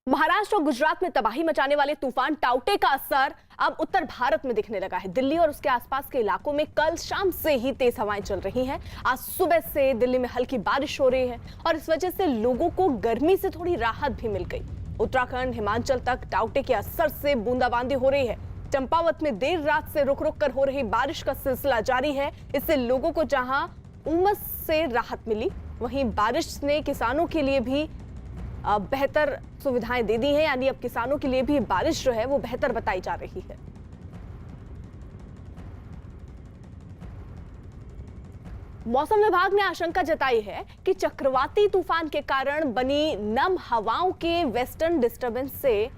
महाराष्ट्र और गुजरात में तबाही मचाने वाले तूफान टाउटे का असर अब उत्तर भारत में दिखने लगा है। दिल्ली और उसके आसपास के इलाकों में कल शाम से ही तेज हवाएं चल रही हैं। आज सुबह से दिल्ली में हल्की बारिश हो रही है और इस वजह से लोगों को गर्मी से थोड़ी राहत भी मिल गई। उत्तराखंड हिमाचल तक टाउटे के असर से बूंदाबांदी हो रही है। चंपावत में देर रात से रुक रुक कर हो रही बारिश का सिलसिला जारी है। इससे लोगों को जहां उमस से राहत मिली, वहीं बारिश ने किसानों के लिए भी बेहतर सुविधाएं दे दी हैं। यानी अब किसानों के लिए भी बारिश जो है वो बेहतर बताई जा रही है। मौसम विभाग ने आशंका जताई है कि चक्रवाती तूफान के कारण बनी नम हवाओं के वेस्टर्न डिस्टर्बेंस से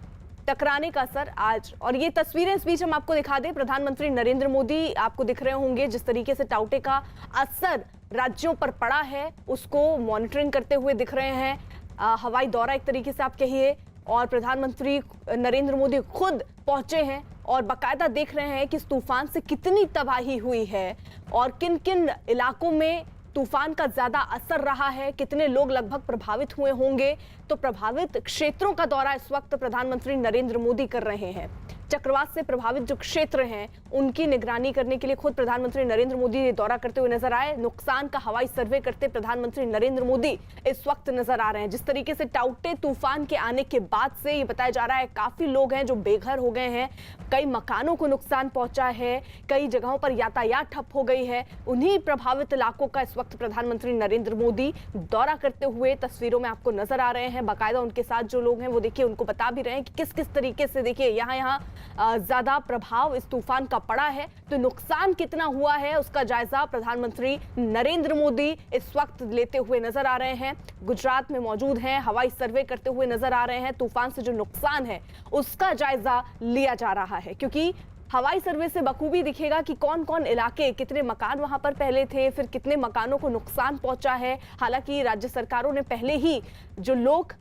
टकराने का असर आज, और ये तस्वीरें इस बीच हम आपको दिखा दें, प्रधानमंत्री नरेंद्र मोदी आपको दिख रहे होंगे जिस तरीके से टाउटे का असर राज्यों पर पड़ा है उसको मॉनिटरिंग करते हुए दिख रहे हैं। हवाई दौरा एक तरीके से आप कहिए, और प्रधानमंत्री नरेंद्र मोदी खुद पहुंचे हैं और बाकायदा देख रहे हैं कि इस तूफान से कितनी तबाही हुई है और किन किन इलाकों में तूफान का ज्यादा असर रहा है, कितने लोग लगभग प्रभावित हुए होंगे। तो प्रभावित क्षेत्रों का दौरा इस वक्त प्रधानमंत्री नरेंद्र मोदी कर रहे हैं। चक्रवात से प्रभावित जो क्षेत्र हैं उनकी निगरानी करने के लिए खुद प्रधानमंत्री नरेंद्र मोदी दौरा करते हुए नजर आए। नुकसान का हवाई सर्वे करते प्रधानमंत्री नरेंद्र मोदी इस वक्त नजर आ रहे हैं। जिस तरीके से टाउटे तूफान के आने के बाद से ये बताया जा रहा है काफी लोग हैं जो बेघर हो गए हैं, कई मकानों को नुकसान पहुंचा है, कई जगहों पर यातायात ठप हो गई है। उन्हीं प्रभावित इलाकों का इस वक्त प्रधानमंत्री नरेंद्र मोदी दौरा करते हुए तस्वीरों में आपको नजर आ रहे हैं। बाकायदा उनके साथ जो लोग हैं वो देखिए उनको बता भी रहे हैं कि किस किस तरीके से देखिए यहाँ ज्यादा प्रभाव इस तूफान का पड़ा है, तो नुकसान कितना हुआ है उसका जायजा प्रधानमंत्री नरेंद्र मोदी इस वक्त लेते हुए नजर आ रहे हैं। गुजरात में मौजूद हैं, हवाई सर्वे करते हुए नजर आ रहे हैं। तूफान से जो नुकसान है उसका जायजा लिया जा रहा है, क्योंकि हवाई सर्वे से बखूबी दिखेगा कि कौन कौन इलाके, कितने मकान वहां पर पहले थे, फिर कितने मकानों को नुकसान पहुंचा है। हालांकि राज्य सरकारों ने पहले ही जो लोग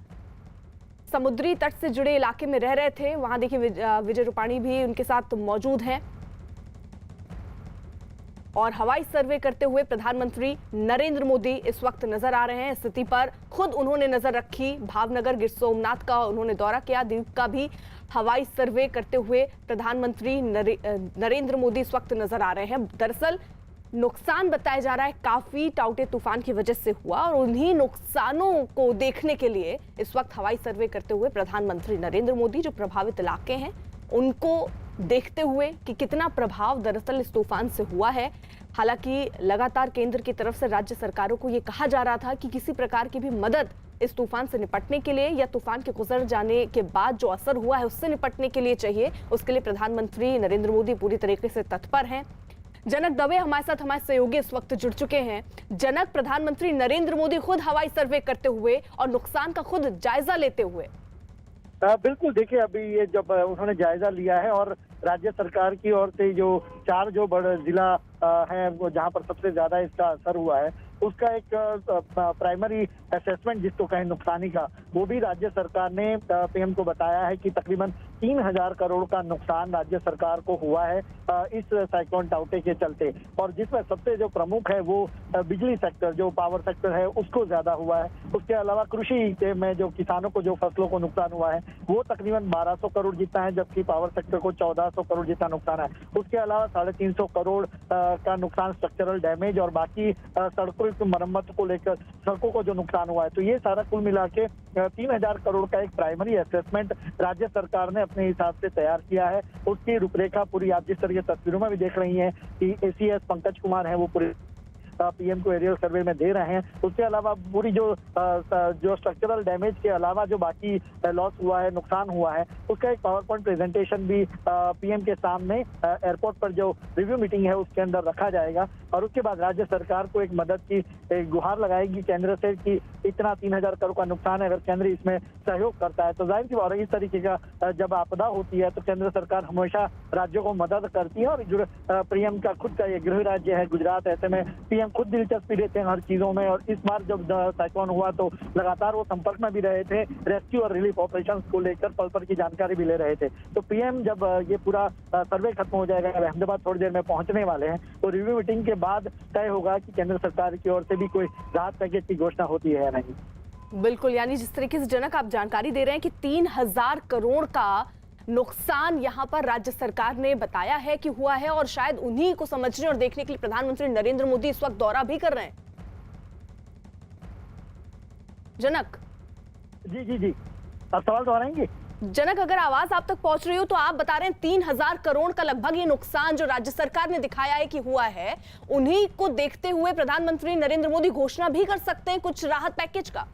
समुद्री तट से जुड़े इलाके में रह रहे थे, वहां देखिए विजय रूपाणी भी उनके साथ मौजूद हैं, और हवाई सर्वे करते हुए प्रधानमंत्री नरेंद्र मोदी इस वक्त नजर आ रहे हैं। स्थिति पर खुद उन्होंने नजर रखी। भावनगर, गिर सोमनाथ का उन्होंने दौरा किया, द्वीप का भी हवाई सर्वे करते हुए प्रधानमंत्री नरेंद्र मोदी इस वक्त नजर आ रहे हैं। दरअसल नुकसान बताया जा रहा है काफी टाउटे तूफान की वजह से हुआ, और उन्हीं नुकसानों को देखने के लिए इस वक्त हवाई सर्वे करते हुए प्रधानमंत्री नरेंद्र मोदी जो प्रभावित इलाके हैं उनको देखते हुए कि कितना प्रभाव दरअसल इस तूफान से हुआ है। हालांकि लगातार केंद्र की तरफ से राज्य सरकारों को यह कहा जा रहा था कि किसी प्रकार की भी मदद इस तूफान से निपटने के लिए या तूफान के गुजर जाने के बाद जो असर हुआ है उससे निपटने के लिए चाहिए। उसके लिए प्रधानमंत्री नरेंद्र मोदी पूरी तरीके से तत्पर हैं। जनक दवे हमारे साथ हमारे सहयोगी इस वक्त जुड़ चुके हैं। जनक, प्रधानमंत्री नरेंद्र मोदी खुद हवाई सर्वे करते हुए और नुकसान का खुद जायजा लेते हुए। बिल्कुल, देखिए अभी ये जब उन्होंने जायजा लिया है और राज्य सरकार की ओर से जो 4 जो बड़े जिला है वो जहां पर सबसे ज्यादा इसका असर हुआ है उसका एक प्राइमरी असेसमेंट जिसको कहें नुकसानी का, वो भी राज्य सरकार ने पीएम को बताया है कि तकरीबन 3000 करोड़ का नुकसान राज्य सरकार को हुआ है इस साइक्लोन टाउटे के चलते, और जिसमें सबसे जो प्रमुख है वो बिजली सेक्टर, जो पावर सेक्टर है उसको ज्यादा हुआ है। उसके अलावा कृषि में जो किसानों को जो फसलों को नुकसान हुआ है वो तकरीबन 1200 करोड़ जितना है, जबकि पावर सेक्टर को 1400 करोड़ जितना नुकसान है। उसके अलावा 350 करोड़ का नुकसान स्ट्रक्चरल डैमेज और बाकी सड़कों की मरम्मत को लेकर सड़कों को जो नुकसान हुआ है। तो ये सारा कुल मिला के 3000 करोड़ का एक प्राइमरी असेसमेंट राज्य सरकार ने अपने हिसाब से तैयार किया है। उसकी रूपरेखा पूरी आप जिस तरह की तस्वीरों में भी देख रही हैं कि एसीएस पंकज कुमार है वो पूरी पीएम को एरियल सर्वे में दे रहे हैं। उसके अलावा पूरी जो स्ट्रक्चरल डैमेज के अलावा जो बाकी लॉस हुआ है, नुकसान हुआ है, उसका एक पावर पॉइंट प्रेजेंटेशन भी पीएम के सामने एयरपोर्ट पर जो रिव्यू मीटिंग है उसके अंदर रखा जाएगा, और उसके बाद राज्य सरकार को एक मदद की गुहार लगाएगी केंद्र से कि इतना 3000 करोड़ का नुकसान है, अगर केंद्र इसमें सहयोग करता है तो जाहिर सी बात है इस तरीके का जब आपदा होती है तो केंद्र सरकार हमेशा राज्यों को मदद करती है। और जो पीएम का खुद का ये गृह राज्य है गुजरात, ऐसे में पीएम खुद दिलचस्पी लेते हैं हर चीजों में, और इस बार जब साइक्लोन हुआ तो लगातार वो संपर्क में भी रहे थे, रेस्क्यू और रिलीफ ऑपरेशंस को लेकर पल पल की जानकारी भी ले रहे थे। तो पीएम जब ये पूरा सर्वे खत्म हो जाएगा, अहमदाबाद थोड़ी देर में पहुंचने वाले हैं, तो रिव्यू मीटिंग के बाद तय होगा कि केंद्र सरकार की ओर से भी कोई राहत पैकेज की घोषणा होती है या नहीं। बिल्कुल, यानी जिस तरीके से जनक आप जानकारी दे रहे हैं कि 3,000 करोड़ का नुकसान यहां पर राज्य सरकार ने बताया है कि हुआ है, और शायद उन्हीं को समझने और देखने के लिए प्रधानमंत्री नरेंद्र मोदी इस वक्त दौरा भी कर रहे हैं। जनक जी जी जी, आप सवाल दोहराएंगे? जनक, अगर आवाज आप तक पहुंच रही हो तो आप बता रहे हैं 3,000 करोड़ का लगभग ये नुकसान जो राज्य सरकार ने दिखाया है कि हुआ है, उन्हीं को देखते हुए प्रधानमंत्री नरेंद्र मोदी घोषणा भी कर सकते हैं कुछ राहत पैकेज का।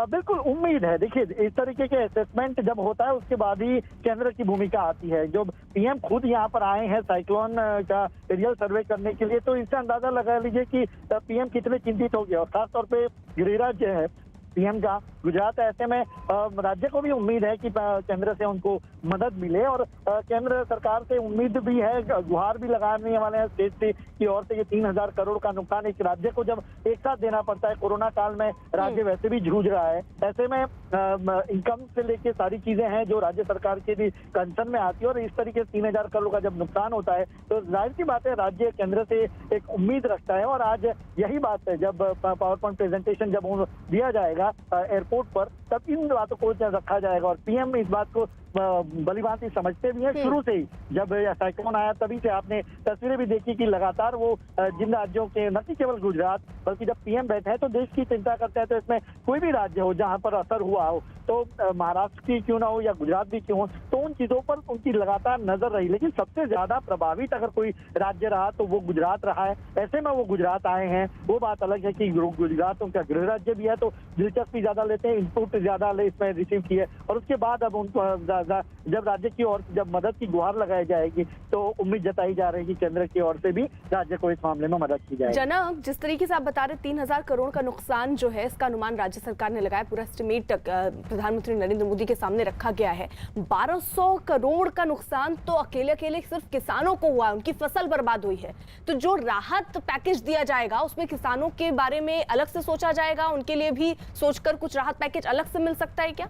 बिल्कुल उम्मीद है। देखिए, इस तरीके के असेसमेंट जब होता है उसके बाद ही केंद्र की भूमिका आती है। जब पीएम खुद यहाँ पर आए हैं साइक्लोन का एरियल सर्वे करने के लिए, तो इससे अंदाजा लगा लीजिए कि पीएम कितने चिंतित हो गए। और खासतौर पे गृह राज्य है पीएम का गुजरात, ऐसे में राज्य को भी उम्मीद है कि केंद्र से उनको मदद मिले, और केंद्र सरकार से उम्मीद भी है, गुहार भी लगाने वाले हैं स्टेट से की ओर से। ये 3,000 करोड़ का नुकसान एक राज्य को जब एक साथ देना पड़ता है, कोरोना काल में राज्य वैसे भी जूझ रहा है, ऐसे में इनकम से लेके सारी चीजें हैं जो राज्य सरकार के भी कंसर्न में आती है। और इस तरीके से 3,000 करोड़ का जब नुकसान होता है तो जाहिर सी बात है राज्य केंद्र से एक उम्मीद रखता है। और आज यही बात है, जब पावर पॉइंट प्रेजेंटेशन जब दिया जाएगा एयरपोर्ट पर, तब इन बातों को रखा जाएगा। और पीएम इस बात को भलीभांति समझते भी हैं शुरू से ही। जब साइक्लोन आया तभी से आपने तस्वीरें भी देखी कि लगातार वो जिन राज्यों के, न कि केवल गुजरात बल्कि जब पीएम बैठे हैं तो देश की चिंता करते हैं, तो इसमें कोई भी राज्य हो जहां पर असर हुआ हो, तो महाराष्ट्र की क्यों ना हो या गुजरात भी क्यों हो, तो उन चीजों पर उनकी लगातार नजर रही। लेकिन सबसे ज्यादा प्रभावित अगर कोई राज्य रहा तो वो गुजरात रहा है। ऐसे में वो गुजरात आए हैं। वो बात अलग है कि गुजरात उनका गृह राज्य भी है, तो दिलचस्पी ज्यादा लेते हैं, इनपुट ज्यादा इसमें रिसीव किए। और उसके बाद अब उनको जब राज्य की ओर जब मदद की गुहार लगाई जाएगी तो उम्मीद जताई जा रही है कि केंद्र की ओर से भी राज्य को इस मामले में मदद की जाएगी। जनक, जिस तरीके से आप बता रहे 3,000 करोड़ का नुकसान जो है, इसका अनुमान राज्य सरकार ने लगाया, पूरा एस्टिमेट प्रधानमंत्री नरेंद्र मोदी के सामने रखा गया है। 1,200 करोड़ का नुकसान तो अकेले सिर्फ किसानों को हुआ है, उनकी फसल बर्बाद हुई है। तो जो राहत पैकेज दिया जाएगा उसमें किसानों के बारे में अलग से सोचा जाएगा, उनके लिए भी सोचकर कुछ राहत पैकेज अलग से मिल सकता है क्या?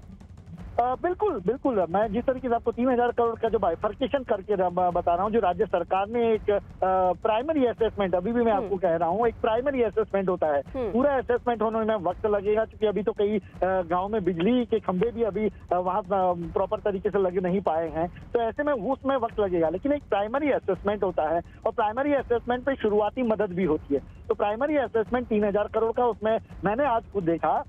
बिल्कुल बिल्कुल, मैं जिस तरीके से आपको 3,000 करोड़ का जो बाइफर्केशन करके बता रहा हूँ, जो राज्य सरकार ने एक प्राइमरी असेसमेंट, अभी भी मैं आपको कह रहा हूँ, एक प्राइमरी असेसमेंट होता है। पूरा असेसमेंट होने में वक्त लगेगा, क्योंकि अभी तो कई गाँव में बिजली के खंभे भी अभी वहाँ प्रॉपर तरीके से लगे नहीं पाए हैं, तो ऐसे में उसमें वक्त लगेगा। लेकिन एक प्राइमरी असेसमेंट होता है, और प्राइमरी असेसमेंट पे शुरुआती मदद भी होती है। तो प्राइमरी असेसमेंट 3,000 करोड़ का, उसमें मैंने आज खुद देखा,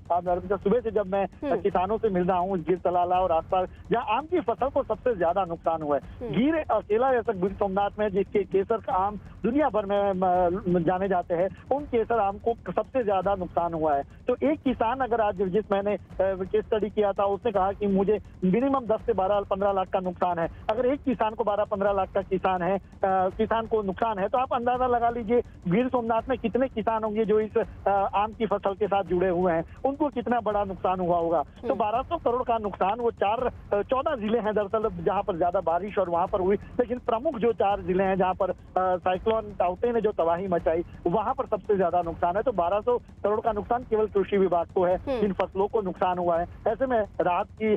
सुबह से जब मैं किसानों से मिल रहा हूँ गिर तलाला और आसपास जहाँ आम की फसल को सबसे ज्यादा नुकसान हुआ है। गिर अकेला ऐसा गिर सोमनाथ में जिसके केसर का आम दुनिया भर में जाने जाते हैं, उन केसर आम को सबसे ज्यादा नुकसान हुआ है। तो एक किसान, अगर आज जिस मैंने केस स्टडी किया था, उसने कहा कि मुझे मिनिमम 10 से 12-15 लाख का नुकसान है। अगर एक किसान को 12-15 लाख का किसान को नुकसान है, तो आप अंदाजा लगा लीजिए गिर सोमनाथ में कितने किसान होंगे जो इस आम की फसल के साथ जुड़े हुए हैं, उनको कितना बड़ा नुकसान हुआ होगा। तो 1,200 करोड़ का नुकसान वो 14 जिले हैं दरअसल जहां पर ज्यादा बारिश और वहां पर हुई, लेकिन प्रमुख जो 4 जिले हैं जहां पर साइक्लोन ताउते ने जो तबाही मचाई, वहां पर सबसे ज्यादा नुकसान है। तो 1,200 करोड़ का नुकसान केवल कृषि विभाग को है, जिन फसलों को नुकसान हुआ है। ऐसे में राहत की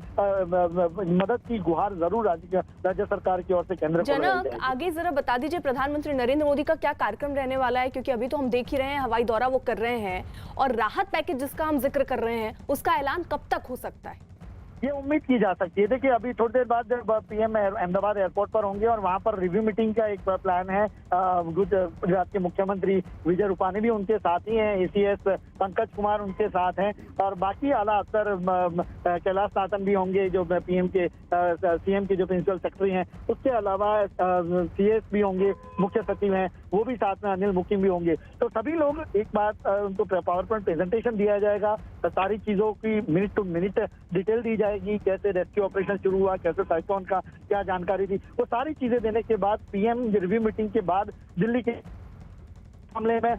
मदद की गुहार जरूर राज्य सरकार की ओर से केंद्र को लगाई जाएगी। आगे जरा बता दीजिए प्रधानमंत्री नरेंद्र मोदी का क्या कार्यक्रम रहने वाला है, क्योंकि अभी तो हम देख ही रहे हैं हवाई दौरा वो कर रहे हैं, और राहत पैकेज जिसका हम जिक्र कर रहे हैं उसका ऐलान कब तक हो सकता है? ये उम्मीद की जा सकती है। देखिए, अभी थोड़ी देर बाद जब पीएम अहमदाबाद एयरपोर्ट पर होंगे और वहां पर रिव्यू मीटिंग का एक प्लान है। गुजरात के मुख्यमंत्री विजय रूपानी भी उनके साथ ही हैं, एसीएस पंकज कुमार उनके साथ हैं, और बाकी आला अफसर कैलाश नाथन भी होंगे जो पीएम के सीएम के जो प्रिंसिपल सेक्रेटरी हैं। उसके अलावा सीएस भी होंगे, मुख्य सचिव हैं, वो भी साथ में अनिल मुकिम भी होंगे। तो सभी लोग एक बात, उनको पावर पॉइंट प्रेजेंटेशन दिया जाएगा, सारी चीजों की मिनट टू मिनट डिटेल दी जाएगी, कैसे रेस्क्यू ऑपरेशन शुरू हुआ, कैसे साइक्लोन का क्या जानकारी थी, वो सारी चीजें देने के बाद पीएम रिव्यू मीटिंग के बाद दिल्ली के मामले में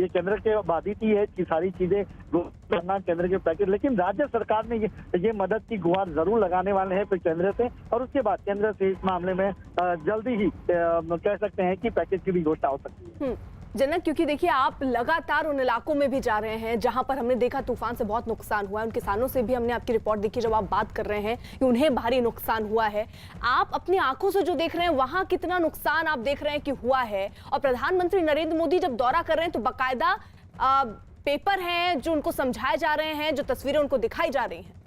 ये केंद्र के बाधित ही है कि सारी चीजें करना केंद्र के पैकेज। लेकिन राज्य सरकार ने ये मदद की गुहार जरूर लगाने वाले हैं फिर केंद्र से, और उसके बाद केंद्र से इस मामले में जल्दी ही कह सकते हैं कि पैकेज की भी घोषणा हो सकती है। जनक, क्योंकि देखिए आप लगातार उन इलाकों में भी जा रहे हैं जहां पर हमने देखा तूफान से बहुत नुकसान हुआ है, उन किसानों से भी हमने आपकी रिपोर्ट देखी जब आप बात कर रहे हैं कि उन्हें भारी नुकसान हुआ है। आप अपनी आंखों से जो देख रहे हैं वहां कितना नुकसान आप देख रहे हैं कि हुआ है, और प्रधानमंत्री नरेंद्र मोदी जब दौरा कर रहे हैं तो बाकायदा पेपर हैं जो उनको समझाए जा रहे हैं, जो तस्वीरें उनको दिखाई जा रही हैं?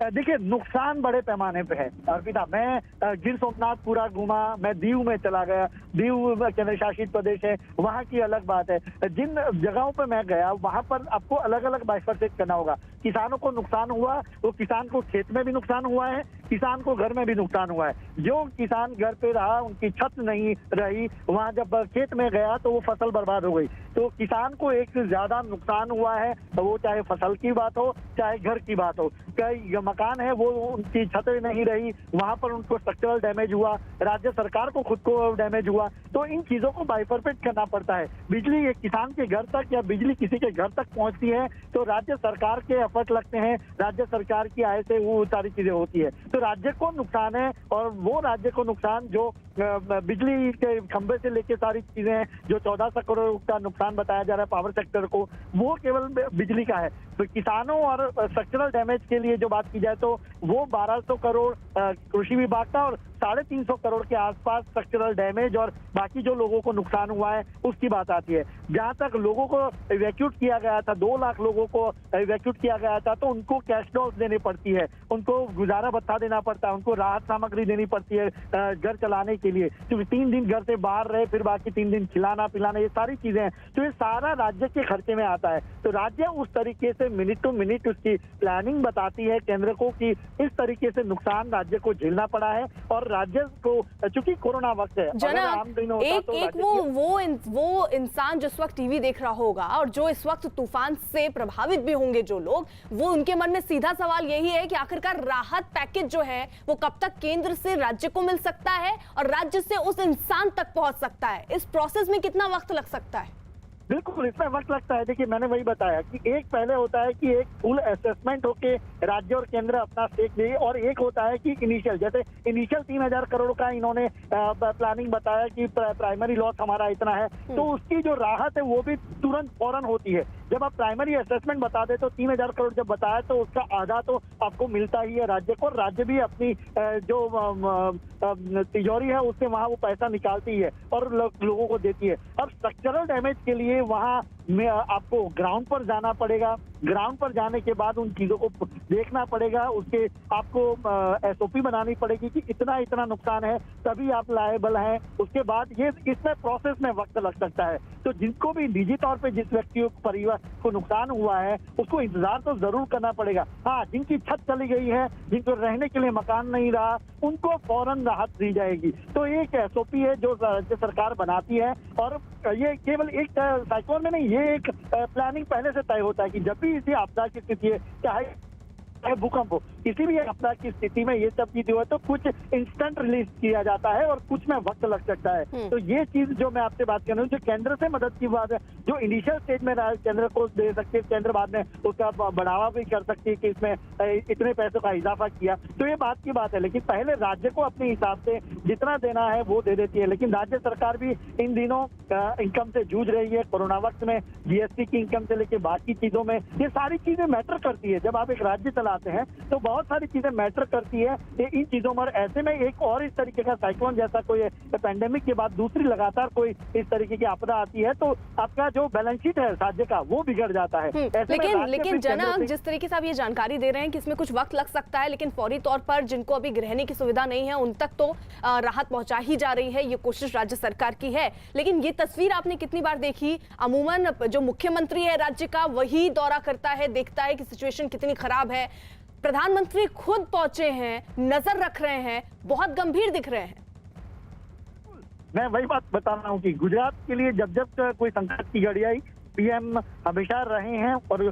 देखिए, नुकसान बड़े पैमाने पे है अर्पिता। मैं गिर सोमनाथ पूरा घूमा, मैं दीव में चला गया। दीव केंद्र शासित प्रदेश है, वहाँ की अलग बात है। जिन जगहों पे मैं गया वहाँ पर आपको अलग अलग बाइफरकेट करना होगा। किसानों को नुकसान हुआ, वो किसान को खेत में भी नुकसान हुआ है, किसान को घर में भी नुकसान हुआ है। जो किसान घर पे रहा, उनकी छत नहीं रही, वहाँ जब खेत में गया तो वो फसल बर्बाद हो गई। तो किसान को एक ज्यादा नुकसान हुआ है, तो वो चाहे फसल की बात हो चाहे घर की बात हो। कई मकान है वो उनकी छतें नहीं रही, वहां पर उनको स्ट्रक्चरल डैमेज हुआ, राज्य सरकार को खुद को डैमेज हुआ। तो इन चीजों को बाइफरकेट करना पड़ता है। बिजली एक किसान के घर तक या बिजली किसी के घर तक पहुंचती है तो राज्य सरकार के एफर्ट लगते हैं, राज्य सरकार की आय से वो सारी चीजें होती है। तो राज्य को नुकसान है, और वो राज्य को नुकसान जो बिजली के खंभे से लेके सारी चीजें जो 1400 करोड़ का नुकसान बताया जा रहा है पावर सेक्टर को, वो केवल बिजली का है। तो किसानों और स्ट्रक्चरल डैमेज के लिए जो बात की जाए तो वो 1200 करोड़ कृषि विभाग का और 350 करोड़ के आसपास स्ट्रक्चरल डैमेज और बाकी जो लोगों को नुकसान हुआ है उसकी बात आती है। जहां तक लोगों को इवैक्यूट किया गया था, 2 लाख लोगों को इवैक्यूट किया गया था, तो उनको कैश डॉल्स देनी पड़ती है, उनको गुजारा भत्ता देना पड़ता है, उनको राहत सामग्री देनी पड़ती है घर चलाने के लिए। क्योंकि 3 दिन घर से बाहर रहे, फिर बाकी 3 दिन खिलाना पिलाना, ये सारी चीजें हैं। तो ये सारा राज्य के खर्चे में आता है। तो राज्य उस तरीके से मिनट टू मिनट उसकी प्लानिंग बताती है केंद्र को कि इस तरीके से नुकसान राज्य को झेलना पड़ा है। और राज्य को, चूंकि कोरोना वक्त है, अगर आम दिन होता एक, तो एक वो इंसान जो इस वक्त टीवी देख रहा होगा और जो इस वक्त तूफान से प्रभावित भी होंगे जो लोग, वो उनके मन में सीधा सवाल यही है कि आखिरकार राहत पैकेज जो है वो कब तक केंद्र से राज्य को मिल सकता है और राज्य से उस इंसान तक पहुंच सकता है? इस प्रोसेस में कितना वक्त लग सकता है? बिल्कुल, इसमें वक्त लगता है। देखिए, मैंने वही बताया कि एक पहले होता है कि एक फुल असेसमेंट होके राज्य और केंद्र अपना स्टेक ले, और एक होता है कि इनिशियल, जैसे इनिशियल 3000 करोड़ का इन्होंने प्लानिंग बताया कि प्राइमरी लॉस हमारा इतना है, तो उसकी जो राहत है वो भी तुरंत फौरन होती है। जब आप प्राइमरी असेसमेंट बता दे तो 3000 करोड़ जब बताया तो उसका आधा तो आपको मिलता ही है राज्य को। राज्य भी अपनी जो तिजोरी है उससे वहां वो पैसा निकालती है और लोगों को देती है। अब स्ट्रक्चरल डैमेज के लिए वहां में आपको ग्राउंड पर जाना पड़ेगा। ग्राउंड पर जाने के बाद उन चीजों को देखना पड़ेगा, उसके आपको एसओपी बनानी पड़ेगी कि इतना इतना नुकसान है तभी आप लायबल हैं। उसके बाद ये इसमें प्रोसेस में वक्त लग सकता है। तो जिनको भी निजी तौर पे जिस व्यक्ति को परिवार को नुकसान हुआ है उसको इंतजार तो जरूर करना पड़ेगा। हाँ, जिनकी छत चली गई है, जिनको रहने के लिए मकान नहीं रहा, उनको फौरन राहत दी जाएगी। तो एक एसओपी है जो राज्य सरकार बनाती है, और ये केवल एक साइक्लोन में नहीं, ये एक प्लानिंग पहले से तय होता है कि जब भी इसी आपदा की स्थिति है, चाहे भूकंप हो, किसी भी आपदा की स्थिति में ये सब चीजें हुआ तो कुछ इंस्टेंट रिलीज किया जाता है और कुछ में वक्त लग सकता है। तो ये चीज जो मैं आपसे बात कर रहा हूँ, जो केंद्र से मदद की बात है, जो इनिशियल स्टेज में केंद्र को दे सकती है, केंद्र बाद में उसका बढ़ावा भी कर सकती है कि इसमें इतने पैसों का इजाफा किया, तो ये बात की बात है। लेकिन पहले राज्य को अपने हिसाब से जितना देना है वो दे देती है। लेकिन राज्य सरकार भी इन दिनों इनकम से जूझ रही है। कोरोना वक्त में जीएसटी की इनकम से लेके बाकी चीजों में ये सारी चीजें मैटर करती है। जब आप एक राज्य चलाते हैं तो बहुत सारी चीजें मैटर करती है इन चीजों में। ऐसे में एक और इस तरीके का साइक्लोन जैसा कोई पेंडेमिक के बाद दूसरी लगातार कोई इस तरीके की आपदा आती है तो आपका जो बैलेंस शीट है राज्य का वो बिगड़ जाता है। लेकिन जनक, जिस तरीके से आप ये जानकारी दे रहे हैं कि इसमें कुछ वक्त लग सकता है, लेकिन फौरी तौर पर जिनको अभी गृहिणी की सुविधा नहीं है उन तक तो राहत पहुंचा ही जा रही है। ये कोशिश राज्य सरकार की है। लेकिन ये तस्वीर आपने कितनी बार देखी? अमूमन जो मुख्यमंत्री है राज्य का वही दौरा करता है, देखता है कि सिचुएशन कितनी खराब है। प्रधानमंत्री खुद पहुंचे हैं, नजर रख रहे हैं, बहुत गंभीर दिख रहे हैं। मैं वही बात बता रहा हूँ कि गुजरात के लिए जब जब कोई संकट की घड़ी आई, पीएम हमेशा रहे हैं और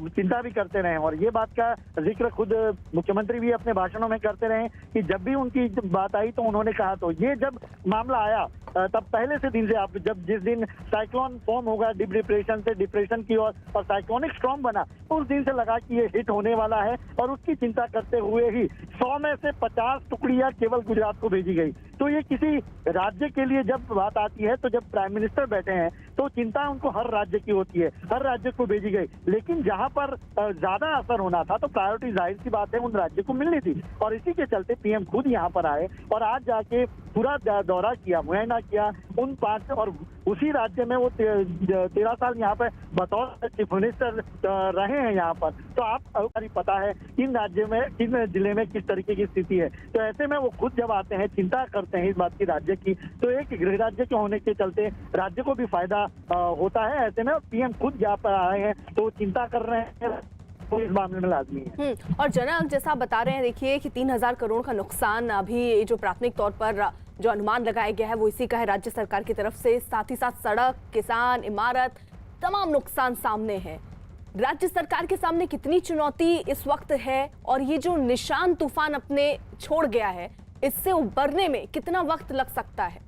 चिंता भी करते रहे। और ये बात का जिक्र खुद मुख्यमंत्री भी अपने भाषणों में करते रहे कि जब भी उनकी बात आई तो उन्होंने कहा। तो ये जब मामला आया तब पहले से दिन से आप जिस दिन साइक्लोन फॉर्म होगा डीप डिप्रेशन से डिप्रेशन की और साइक्लोनिक स्टॉर्म बना, तो उस दिन से लगा कि ये हिट होने वाला है। और उसकी चिंता करते हुए ही 100 में से 50 टुकड़ियां केवल गुजरात को भेजी गई। तो ये किसी राज्य के लिए जब बात आती है, तो जब प्राइम मिनिस्टर बैठे हैं तो चिंता उनको हर राज्य की होती है, हर राज्य को भेजी गई। लेकिन जहां पर ज्यादा असर होना था तो प्रायोरिटी जाहिर सी बात है उन राज्य को मिलनी थी, और इसी के चलते पीएम खुद यहाँ पर आए और आज जाके पूरा दौरा किया, मुआयना किया उन 5, और उसी राज्य में वो 13 साल यहाँ पे बतौर चीफ मिनिस्टर रहे हैं यहाँ पर। तो आप पता है किन राज्य में, किन जिले में किस तरीके की स्थिति है। तो ऐसे में वो खुद जब आते हैं, चिंता करते हैं इस बात की राज्य की, तो एक गृह राज्य के होने के चलते राज्य को भी फायदा होता है। ऐसे में पीएम खुद यहाँ पर आए हैं तो चिंता कर रहे हैं, तो इस मामले में लाजमी है। और जनक, जैसा आप बता रहे हैं, देखिए कि 3000 करोड़ का नुकसान अभी जो प्राथमिक तौर पर जो अनुमान लगाया गया है वो इसी का है राज्य सरकार की तरफ से। साथ ही साथ सड़क, किसान, इमारत, तमाम नुकसान सामने है। राज्य सरकार के सामने कितनी चुनौती इस वक्त है, और ये जो निशान तूफान अपने छोड़ गया है, इससे उबरने में कितना वक्त लग सकता है?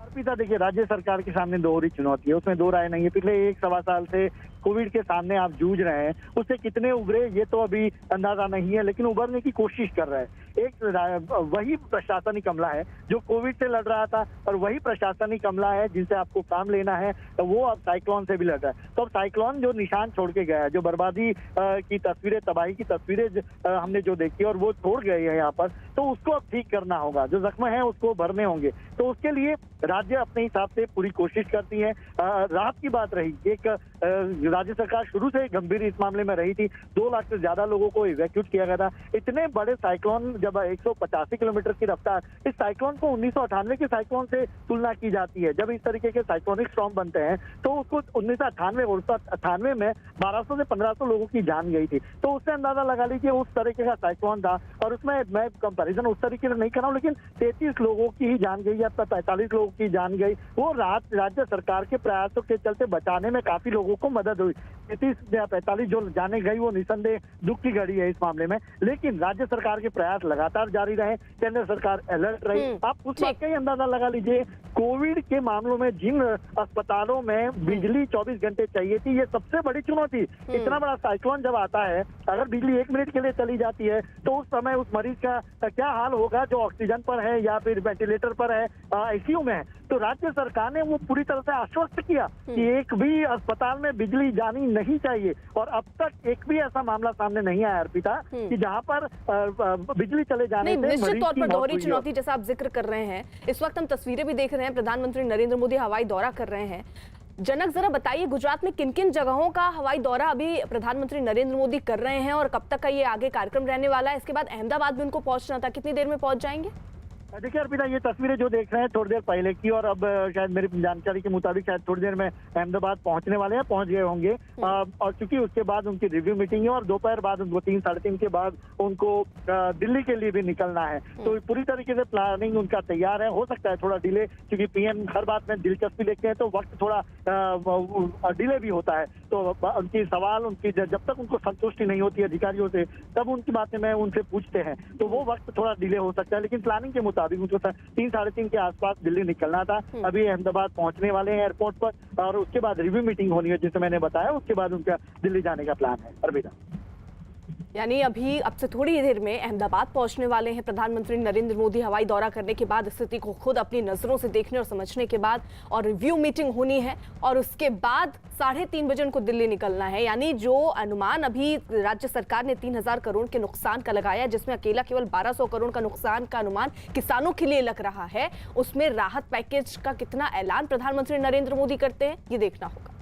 अर्पिता, देखिए राज्य सरकार के सामने दोहरी चुनौती है, उसमें दो राय नहीं है। पिछले 1-1.25 साल से कोविड के सामने आप जूझ रहे हैं, उससे कितने उभरे ये तो अभी अंदाजा नहीं है, लेकिन उभरने की कोशिश कर रहे हैं। एक वही प्रशासनिक अमला है जो कोविड से लड़ रहा था, और वही प्रशासनिक अमला है जिनसे आपको काम लेना है, तो वो अब साइक्लोन से भी लड़ रहा है। तो अब साइक्लोन जो निशान छोड़ के गया है, जो बर्बादी की तस्वीरें, तबाही की तस्वीरें हमने जो देखी और वो छोड़ गए हैं यहाँ पर, तो उसको अब ठीक करना होगा, जो जख्म है उसको भरने होंगे। तो उसके लिए राज्य अपने हिसाब से पूरी कोशिश करती है। राहत की बात रही, एक राज्य सरकार शुरू से गंभीर इस मामले में रही थी। 2 लाख से ज्यादा लोगों को इवैक्यूट किया गया था। इतने बड़े साइक्लोन, जब 185 किलोमीटर की रफ्तार, इस साइक्लोन को 1998 के साइक्लोन से तुलना की जाती है। जब इस तरीके के साइक्लोनिक स्टॉर्म बनते हैं तो उसको 1998 में 1200 से 1500 लोगों की जान गई थी। तो उससे अंदाजा लगा लीजिए उस तरीके का साइक्लोन था। और उसमें मैं कंपैरिजन उस तरीके से नहीं कर रहा हूँ, लेकिन 33 लोगों की ही जान गई या 45 लोगों की जान गई। वो राज्य सरकार के प्रयासों के चलते बचाने में काफी लोगों को मदद हुई। 33 या 45 जो जाने गई वो निसंदेह दुख की घड़ी है इस मामले में। लेकिन राज्य सरकार के प्रयास लगातार जारी रहे, केंद्र सरकार अलर्ट रही। आप उस बात का ही अंदाजा लगा लीजिए, कोविड के मामलों में जिन अस्पतालों में बिजली 24 घंटे चाहिए थी, ये सबसे बड़ी चुनौती। इतना बड़ा साइक्लोन जब आता है, अगर बिजली 1 मिनट के लिए चली जाती है तो उस समय उस मरीज का क्या हाल होगा जो ऑक्सीजन पर है या फिर वेंटिलेटर पर है, आईसीयू में है। तो राज्य सरकार ने वो पूरी तरह से आश्वस्त किया कि एक भी अस्पताल में बिजली जानी नहीं चाहिए। और अब तक एक भी ऐसा मामला सामने नहीं आया अर्पिता कि जहां पर बिजली चले जाने से निश्चित तौर पर दोहरी चुनौती जैसा आप जिक्र कर रहे हैं। इस वक्त हम तस्वीरें भी देख रहे हैं, प्रधानमंत्री नरेंद्र मोदी हवाई दौरा कर रहे हैं। जनक, जरा बताइए गुजरात में किन किन जगहों का हवाई दौरा अभी प्रधानमंत्री नरेंद्र मोदी कर रहे हैं, और कब तक का ये आगे कार्यक्रम रहने वाला है? इसके बाद अहमदाबाद भी उनको पहुंचना था, कितनी देर में पहुंच जाएंगे? देखिए अर्पिता, ये तस्वीरें जो देख रहे हैं थोड़ी देर पहले की, और अब शायद मेरी जानकारी के मुताबिक शायद थोड़ी देर में अहमदाबाद पहुंचने वाले हैं, पहुंच गए होंगे। और चूंकि उसके बाद उनकी रिव्यू मीटिंग है और दोपहर बाद उनको 3-3:30 के बाद उनको दिल्ली के लिए भी निकलना है। तो पूरी तरीके से प्लानिंग उनका तैयार है। हो सकता है थोड़ा डिले, क्योंकि पीएम हर बात में दिलचस्पी लेते हैं तो वक्त थोड़ा डिले भी होता है। तो उनकी सवाल, उनकी जब तक उनको संतुष्टि नहीं होती अधिकारियों से, तब उनकी बातें में उनसे पूछते हैं, तो वो वक्त थोड़ा डिले हो सकता है। लेकिन प्लानिंग के मुताबिक उनको 3-3:30 के आसपास दिल्ली निकलना था। अभी अहमदाबाद पहुंचने वाले हैं एयरपोर्ट पर, और उसके बाद रिव्यू मीटिंग होनी है जिसे मैंने बताया, उसके बाद उनका दिल्ली जाने का प्लान है। अर्पिता, यानी अभी अब से थोड़ी देर में अहमदाबाद पहुंचने वाले हैं प्रधानमंत्री नरेंद्र मोदी। हवाई दौरा करने के बाद, स्थिति को खुद अपनी नजरों से देखने और समझने के बाद, और रिव्यू मीटिंग होनी है, और उसके बाद 3:30 बजे उनको दिल्ली निकलना है। यानी जो अनुमान अभी राज्य सरकार ने 3000 करोड़ के नुकसान का लगाया, जिसमें अकेला केवल 1200 करोड़ का नुकसान का अनुमान किसानों के लिए लग रहा है, उसमें राहत पैकेज का कितना ऐलान प्रधानमंत्री नरेंद्र मोदी करते हैं, ये देखना होगा।